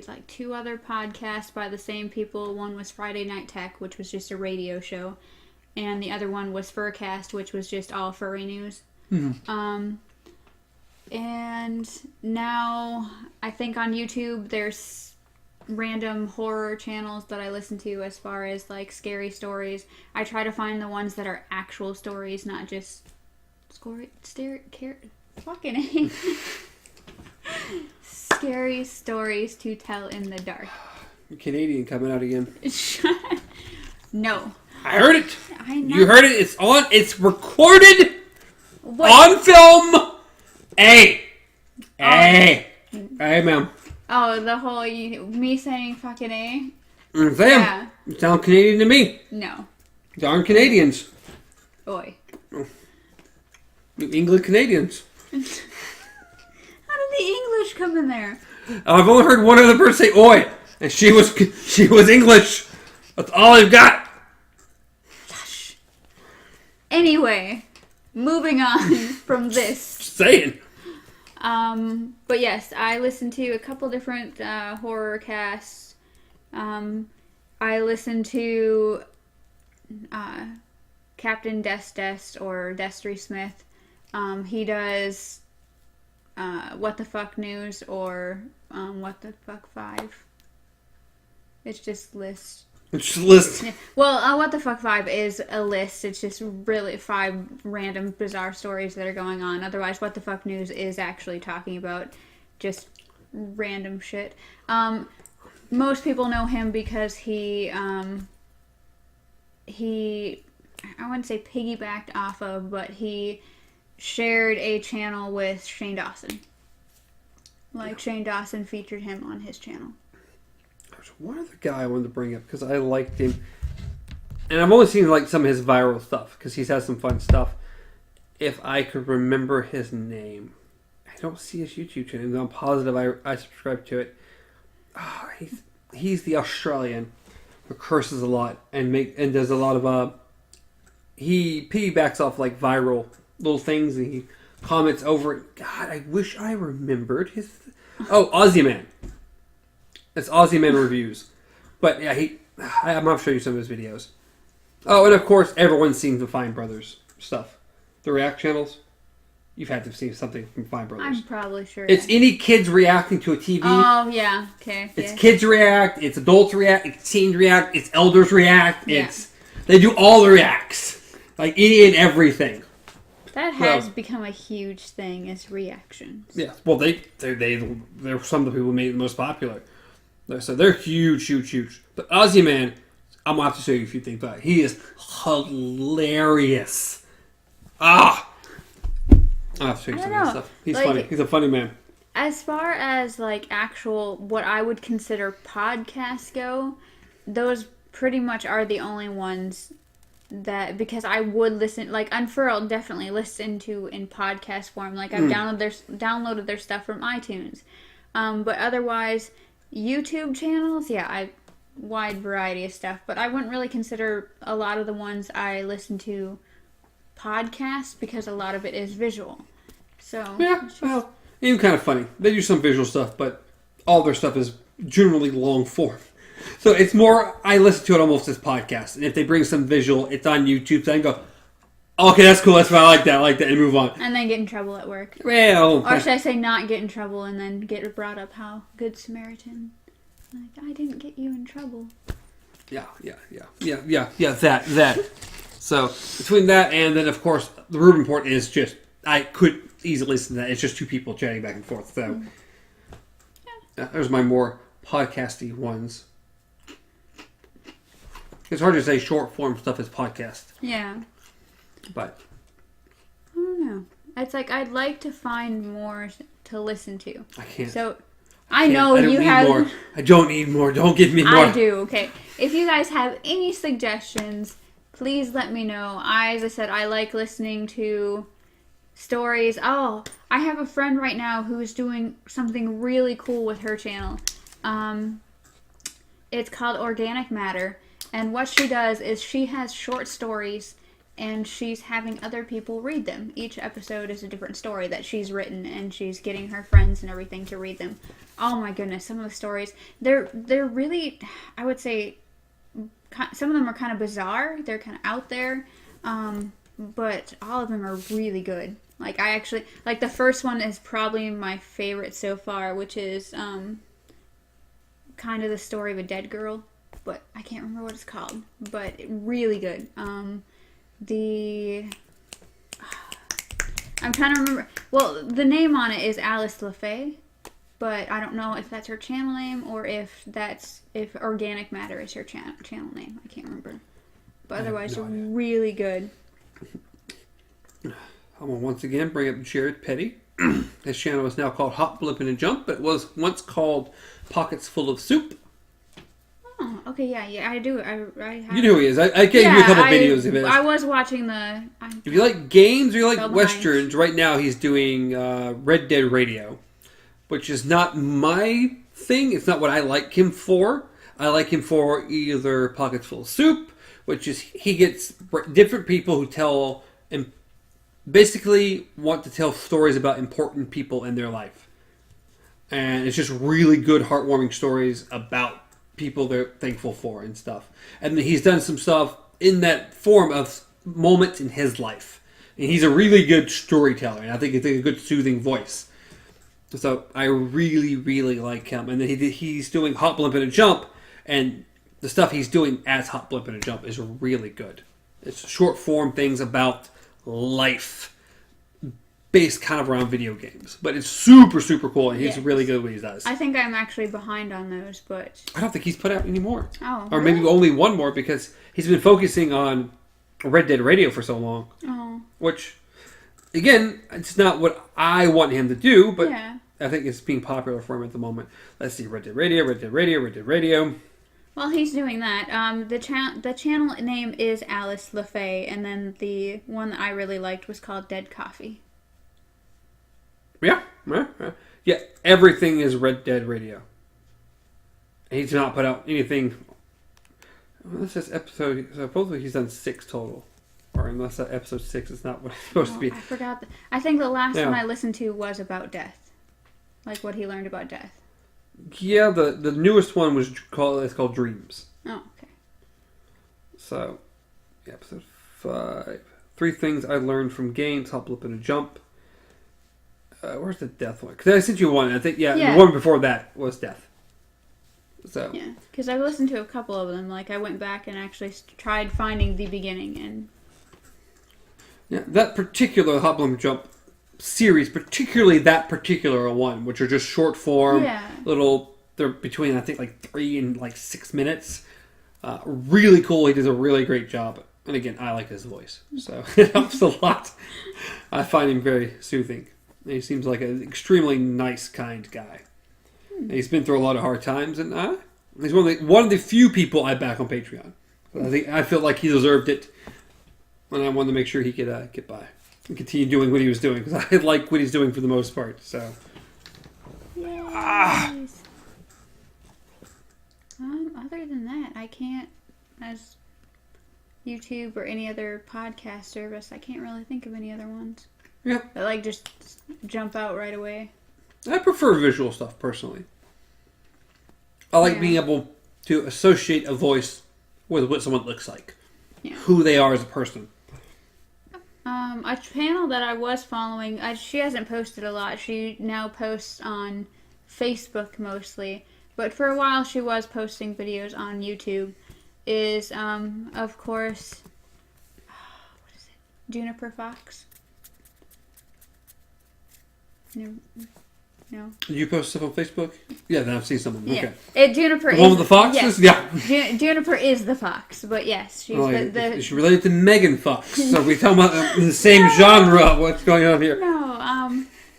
Speaker 2: like 2 other podcasts by the same people. One was Friday Night Tech, which was just a radio show. And the other one was Furcast, which was just all furry news. And now I think on YouTube there's random horror channels that I listen to as far as like scary stories. I try to find the ones that are actual stories, not just scary stories to tell in the dark.
Speaker 1: Canadian coming out again.
Speaker 2: No.
Speaker 1: I heard it.
Speaker 2: I know.
Speaker 1: You heard it. It's on. It's recorded.
Speaker 2: What?
Speaker 1: On film. Hey, ma'am.
Speaker 2: Oh, the whole me saying fucking A?
Speaker 1: Sam,
Speaker 2: Yeah.
Speaker 1: you sound Canadian to me.
Speaker 2: No.
Speaker 1: Darn Canadians.
Speaker 2: Oi.
Speaker 1: New England Canadians.
Speaker 2: How did the English come in there?
Speaker 1: I've only heard one other person say "oi," and she was English. That's all I've got.
Speaker 2: Anyway, moving on from this.
Speaker 1: Just saying.
Speaker 2: But yes, I listen to a couple different horror casts. I listen to Captain Dest or Destry Smith. He does What the Fuck News or What the Fuck 5. It's just lists.
Speaker 1: It's just a list.
Speaker 2: Yeah. Well, What the Fuck 5 is a list. It's just really 5 random bizarre stories that are going on. Otherwise, What the Fuck News is actually talking about just random shit. Most people know him because he I wouldn't say piggybacked off of, but he shared a channel with Shane Dawson. Like, Shane Dawson featured him on his channel.
Speaker 1: There's one other guy I wanted to bring up because I liked him. And I've only seen like some of his viral stuff because he's had some fun stuff. If I could remember his name. I don't see his YouTube channel. I'm positive I subscribe to it. Oh, he's the Australian who curses a lot and does a lot of he piggybacks off like viral little things and he comments over it. God, I wish I remembered his. Oh, Aussie Man. It's Aussie Man Reviews. But yeah, I'm going to show you some of his videos. Oh, and of course, everyone's seen the Fine Brothers stuff. The React channels. You've had to see something from Fine Brothers.
Speaker 2: I'm probably sure.
Speaker 1: It's any kids reacting to a TV.
Speaker 2: Oh, yeah. Okay.
Speaker 1: It's kids react, it's adults react, it's teens react, it's elders react.
Speaker 2: Yeah.
Speaker 1: They do all the reacts. Like any and everything.
Speaker 2: That has become a huge thing, is reactions.
Speaker 1: Yeah. Well, they're some of the people who made it the most popular. So they're huge, huge, huge. But Ozyman, I'm going to have to show you a few things about it. He is hilarious. I'll have to show you some of that stuff. He's funny. He's a funny man.
Speaker 2: As far as, like, actual, what I would consider podcasts go, those pretty much are the only ones that, because I would listen, like, Unfurled definitely listen to in podcast form. Like, I've downloaded their stuff from iTunes. But otherwise, YouTube channels, wide variety of stuff. But I wouldn't really consider a lot of the ones I listen to podcasts because a lot of it is visual. So,
Speaker 1: yeah, well, even kind of funny. They do some visual stuff, but all their stuff is generally long form. So it's more, I listen to it almost as podcasts. And if they bring some visual, it's on YouTube. So I can go, okay, that's cool. That's fine. I like that, and move on.
Speaker 2: And then get in trouble at work.
Speaker 1: Well,
Speaker 2: or should I say not get in trouble and then get brought up how Good Samaritan. Like, I didn't get you in trouble.
Speaker 1: Yeah, that. So between that and then, of course, the Rube Report is just, I could easily listen to that. It's just two people chatting back and forth. So there's my more podcasty ones. It's hard to say short form stuff is podcast.
Speaker 2: Yeah.
Speaker 1: But
Speaker 2: I don't know. It's like I'd like to find more to listen to.
Speaker 1: I can't.
Speaker 2: So I know you have
Speaker 1: more. I don't need more. Don't give me more.
Speaker 2: I do. Okay. If you guys have any suggestions, please let me know. As I said, I like listening to stories. Oh, I have a friend right now who's doing something really cool with her channel. It's called Organic Matter. And what she does is she has short stories and she's having other people read them. Each episode is a different story that she's written and she's getting her friends and everything to read them. Oh my goodness, some of the stories, they're really, I would say, some of them are kind of bizarre. They're kind of out there. But all of them are really good. Like, I actually, like, the first one is probably my favorite so far, which is kind of the story of a dead girl. But I can't remember what it's called. But really good. I'm trying to remember. Well, the name on it is Alice LaFay. But I don't know if that's her channel name or if Organic Matter is her channel name. I can't remember. But otherwise, really good.
Speaker 1: I'm going to once again bring up Jared Petty. His channel is now called Hop, Blippin' and Jump, but it was once called Pockets Full of Soup.
Speaker 2: Oh, okay, yeah, I do. I
Speaker 1: you know who he is. I gave you a couple videos of his.
Speaker 2: I was watching
Speaker 1: if you like games or you like westerns, right now he's doing Red Dead Radio, which is not my thing. It's not what I like him for. I like him for either Pockets Full of Soup, which is he gets different people who tell and basically want to tell stories about important people in their life. And it's just really good, heartwarming stories about people they're thankful for and stuff. And he's done some stuff in that form of moments in his life. And he's a really good storyteller. And I think it's a good, soothing voice. So I really, really like him. And then he's doing Hop, Blippin' and Jump. And the stuff he's doing as Hop, Blippin' and Jump is really good. It's short form things about life based kind of around video games. But it's super, super cool. And he's really good at what he does.
Speaker 2: I think I'm actually behind on those, but
Speaker 1: I don't think he's put out any more.
Speaker 2: Oh,
Speaker 1: or maybe only one more because he's been focusing on Red Dead Radio for so long.
Speaker 2: Oh.
Speaker 1: Which, again, it's not what I want him to do, but
Speaker 2: yeah.
Speaker 1: I think it's being popular for him at the moment. Let's see, Red Dead Radio, Red Dead Radio, Red Dead Radio.
Speaker 2: Well, he's doing that. The channel name is Alice LaFay, and then the one that I really liked was called Dead Coffee.
Speaker 1: Yeah. Everything is Red Dead Radio. He's not put out anything. Well, this is episode. Supposedly he's done 6 total, or unless that episode 6 is not what it's supposed to be.
Speaker 2: I forgot. I think the last one I listened to was about death, like what he learned about death.
Speaker 1: Yeah, the newest one was called Dreams.
Speaker 2: Oh, okay.
Speaker 1: So, episode 5. 3 things I learned from games. Hop, Blippin' and Jump. Where's the death one? Because I sent you one. I think the one before that was death. So
Speaker 2: yeah, because I've listened to a couple of them. Like I went back and actually tried finding the beginning and.
Speaker 1: Yeah, that particular Hop, Blippin' and Jump series, particularly that particular one, which are just short form, little they're between, I think, like 3 and like 6 minutes. Really cool. He does a really great job. And again, I like his voice, so it helps a lot. I find him very soothing. He seems like an extremely nice, kind guy. And he's been through a lot of hard times, and he's one of the few people I back on Patreon. I felt like he deserved it, and I wanted to make sure he could get by and continue doing what he was doing, because I like what he's doing for the most part. So,
Speaker 2: yes. Other than that, I can't, as YouTube or any other podcast service, I can't really think of any other ones.
Speaker 1: Yeah.
Speaker 2: That like just jump out right away.
Speaker 1: I prefer visual stuff, personally. I like being able to associate a voice with what someone looks like. Yeah. Who they are as a person.
Speaker 2: A channel that I was following, she hasn't posted a lot. She now posts on Facebook mostly. But for a while she was posting videos on YouTube. Is, of course, what is it? Juniper Fox? No.
Speaker 1: Did you post stuff on Facebook? Yeah, then I've seen some of them.
Speaker 2: Yeah.
Speaker 1: Okay.
Speaker 2: Juniper
Speaker 1: the one with the foxes?
Speaker 2: Yes. Yeah. Juniper is the fox, but yes, she's
Speaker 1: Is she related to Megan Fox? So we talking about the same genre of what's going on here?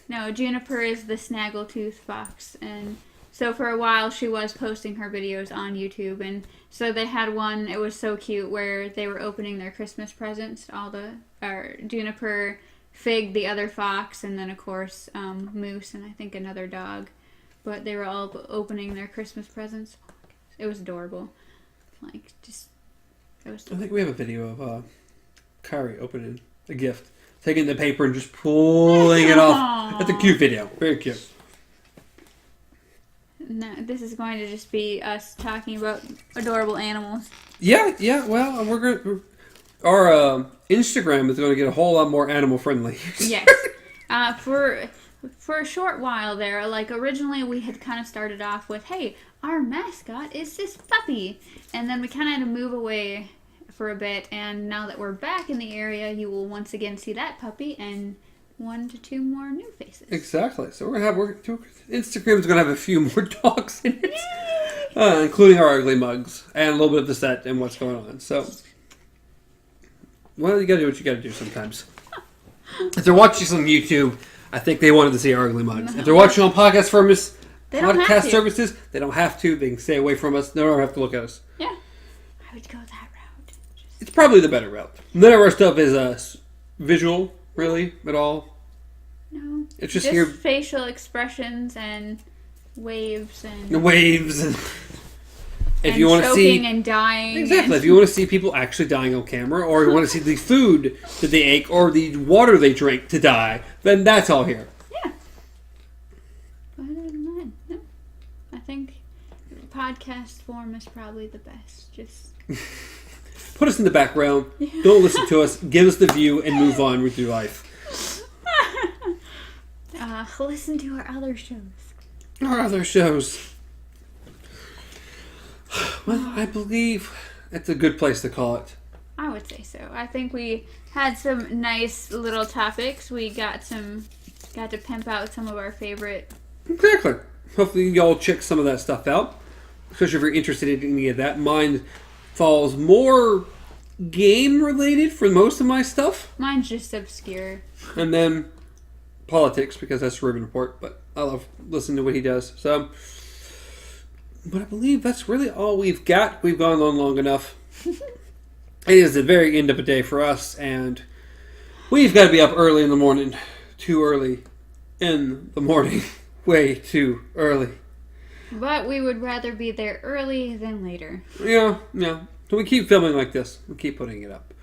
Speaker 2: No, Juniper is the snaggletooth fox, and so for a while she was posting her videos on YouTube, and so they had one, it was so cute, where they were opening their Christmas presents, Juniper, Fig, the other fox, and then of course Moose and I think another dog, but they were all opening their Christmas presents. It was adorable. I
Speaker 1: think we have a video of Kyrie opening a gift, taking the paper and just pulling it off. That's a cute video. Very cute.
Speaker 2: No, this is going to just be us talking about adorable animals.
Speaker 1: Yeah. Well, our Instagram is going to get a whole lot more animal friendly.
Speaker 2: Yes. For a short while there, like originally we had kind of started off with, hey, our mascot is this puppy, and then we kind of had to move away for a bit, and now that we're back in the area, you will once again see that puppy and 1 to 2 more new faces.
Speaker 1: Exactly. So Instagram's going to have a few more dogs in it, including our ugly mugs and a little bit of the set and what's going on. So, well, you got to do what you got to do sometimes. If they're watching us on YouTube, I think they wanted to see our ugly mugs. If they're watching on podcast services, they don't have to. They can stay away from us. They don't have to look at us.
Speaker 2: Yeah. I would go that route.
Speaker 1: It's probably the better route. None of our stuff is visual, really, at all.
Speaker 2: No.
Speaker 1: It's just your
Speaker 2: facial expressions and waves and
Speaker 1: if you want to see
Speaker 2: choking and dying.
Speaker 1: Exactly. If you want to see people actually dying on camera, or you want to see the food that they ate or the water they drank to die, then that's all here.
Speaker 2: Yeah. But other than that, no. I think podcast form is probably the best. Just
Speaker 1: put us in the background. Don't listen to us. Give us the view and move on with your life.
Speaker 2: Listen to our other shows.
Speaker 1: Well, I believe it's a good place to call it.
Speaker 2: I would say so. I think we had some nice little topics. We got to pimp out some of our favorite.
Speaker 1: Exactly. Hopefully y'all check some of that stuff out, especially if you're interested in any of that. Mine falls more game related for most of my stuff.
Speaker 2: Mine's just obscure.
Speaker 1: And then politics, because that's Ruben Report, but I love listening to what he does. So, but I believe that's really all we've got. We've gone on long enough. It is the very end of a day for us, and we've got to be up early in the morning. Too early in the morning. Way too early.
Speaker 2: But we would rather be there early than later.
Speaker 1: Yeah. So we keep filming like this. We keep putting it up.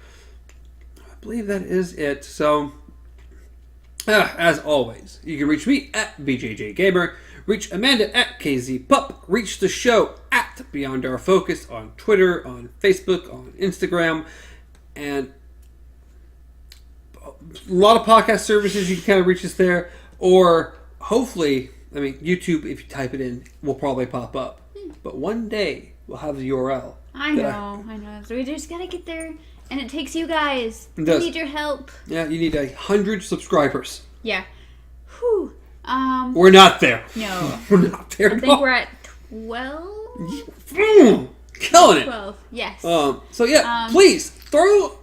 Speaker 1: I believe that is it. So, as always, you can reach me at BJJGamer, reach Amanda at KZPup, reach the show at Beyond Our Focus on Twitter, on Facebook, on Instagram, and a lot of podcast services. You can kind of reach us there, or hopefully, YouTube, if you type it in, will probably pop up. But one day, we'll have the URL.
Speaker 2: I know. So we just gotta get there, and it takes you guys. We need your help.
Speaker 1: Yeah, you need 100 subscribers.
Speaker 2: Yeah. Whew.
Speaker 1: We're not there.
Speaker 2: No.
Speaker 1: We're not there.
Speaker 2: I think we're at 12?
Speaker 1: Killing it.
Speaker 2: 12, yes.
Speaker 1: So yeah, please throw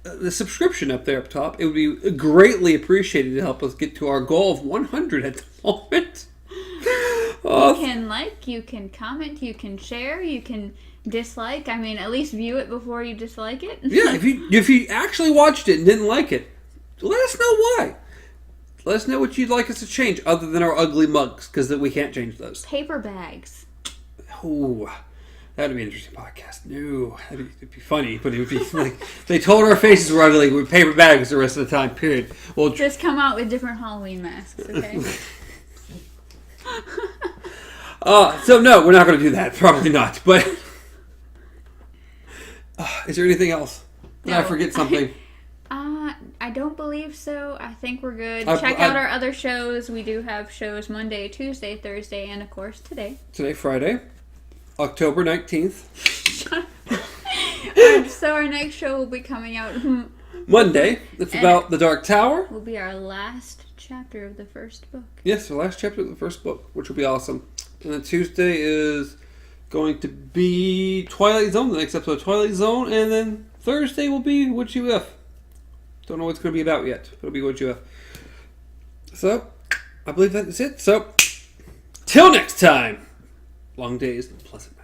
Speaker 1: the subscription up there up top. It would be greatly appreciated to help us get to our goal of 100 at the moment.
Speaker 2: You can like, you can comment, you can share, you can dislike. I mean, at least view it before you dislike it.
Speaker 1: Yeah, if you actually watched it and didn't like it, let us know why. Let us know what you'd like us to change, other than our ugly mugs, because we can't change those.
Speaker 2: Paper bags.
Speaker 1: Oh, that would be an interesting podcast. No, it'd be funny, but it would be like they told our faces were ugly with paper bags the rest of the time. Period. Well,
Speaker 2: just come out with different Halloween masks, okay?
Speaker 1: So no, we're not going to do that. Probably not. But is there anything else? Did I forget something?
Speaker 2: I don't believe so. I think we're good. Check out our other shows. We do have shows Monday, Tuesday, Thursday, and of course today.
Speaker 1: Today, Friday, October 19th.
Speaker 2: So our next show will be coming out
Speaker 1: Monday. It's about the Dark Tower.
Speaker 2: Will be our last chapter of the first book.
Speaker 1: Yes, the last chapter of the first book, which will be awesome. And then Tuesday is going to be Twilight Zone, the next episode of Twilight Zone, and then Thursday will be What You If. Don't know what it's going to be about yet, but it'll be What You If. So, I believe that is it. So, till next time, long days and pleasant nights.